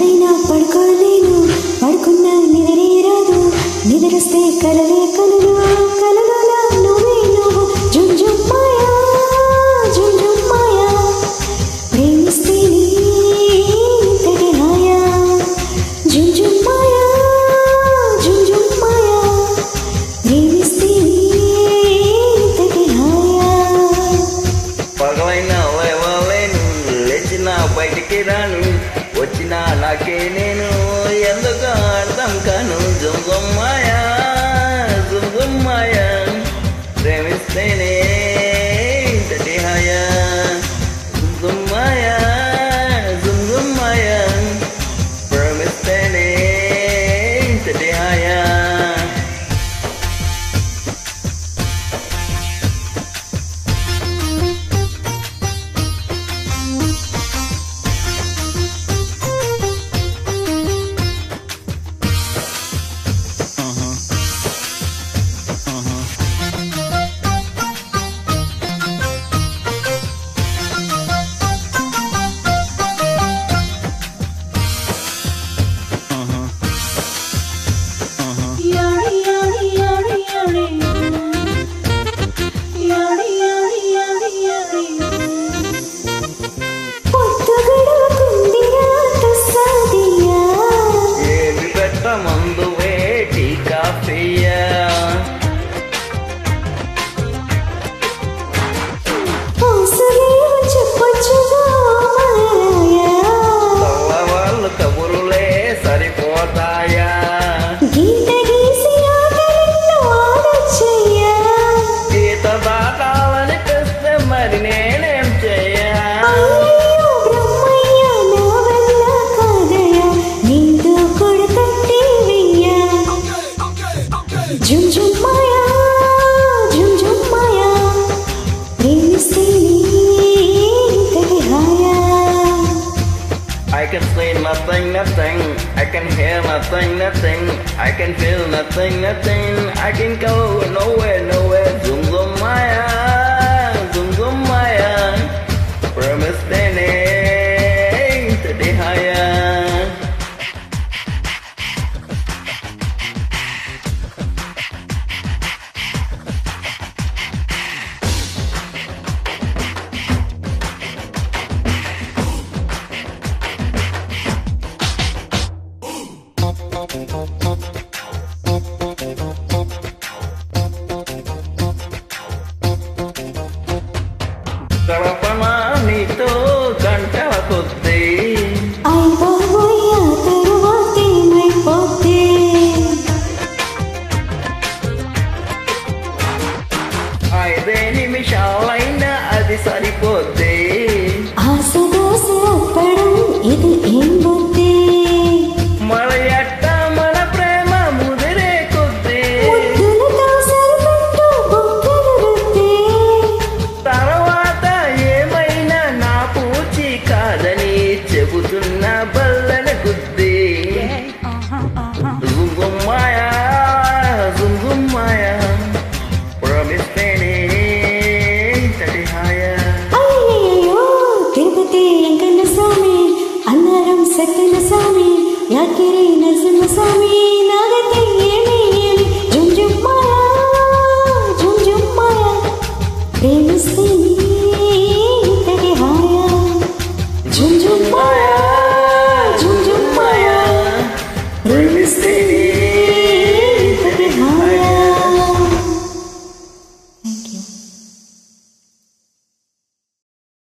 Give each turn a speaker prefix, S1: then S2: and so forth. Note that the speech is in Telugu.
S1: రాత్రైనా పడుకోలేను, పడుకున్నా నిద్రే రాదు, నిద్రొస్తే కలలే కలలు, కలలోన నువ్వే నువ్వు. జుమ్ జుమ్ మాయా, జుమ్ జుమ్ మాయా, ప్రేమిస్తే నీ ఇంతటి హాయా. జుమ్ జుమ్ మాయా, జుమ్ జుమ్ మాయా, ప్రేమిస్తే నీ ఇంతటి హాయా.
S2: పగలైనా లేవలేను, లేచినా బయటికి రాను, వచ్చినా నాకే నేను ఎందుకు అర్థం కాను. జుమ్ జుమ్ మాయా, జుమ్ జుమ్ మాయా, ప్రేమిస్తేనే ఇంతటి హాయా. జుమ్ జుమ్ మాయా, జుమ్ జుమ్ మాయా, ప్రేమిస్తేనే ఇంతటి హాయా. ఏవి పెట్ట మందు వేటి కాఫీయా, వాళ్ళు కబురులే సరిపోతాయా. గీత దాటాలని తెస్తే మరి నేనేం చెయ్యా.
S1: జుమ్ జుమ్ మాయా, జుమ్ జుమ్ మాయా, ప్రేమిస్తే నీ ఇంతటి హాయా.
S2: I can say nothing, nothing. I can hear nothing, nothing. I can feel nothing, nothing. I can go nowhere, nowhere. Zoom zoom maya, zoom zoom maya. Promise the name to the higher. గడపమా నీతో గంటల కొద్దీ,
S1: అయిపోయా తరువాతేమైపోతే.
S2: 5 నిమిషాలైనా అది సరిపోద్ది.
S1: ఆశ దోశ అప్పడం ఇది ఏం బుద్ధి.
S2: మన ఎట్ట మన ప్రేమ ముదిరే కొద్దీ,
S1: ముద్దులతో సరిపెట్టు బొగ్గలు రుద్ది.
S2: తర్వాత ఏమైనా నా పూచి కాదని చెబుతున్న బల్లన గుద్ది. జుంగుమ్మాయా, జుంగుమ్మాయా, ప్రమిస్తేనే ఇంతటి హాయా.
S1: అయ్యయ్యో తిరుపతి వెంకన్న స్వామి, అన్నారం సత్యన స్వామి, యాకిరి నరసింహ స్వామి, నాగతి ఏమి ఏమి. జుమ్ జుమ్ మాయా, జుమ్ జుమ్ మాయా, ప్రేమిస్తే నీ ఇంతటి హాయా. జుమ్ జుమ్ మాయా, జుమ్ జుమ్ మాయా, ప్రేమిస్తే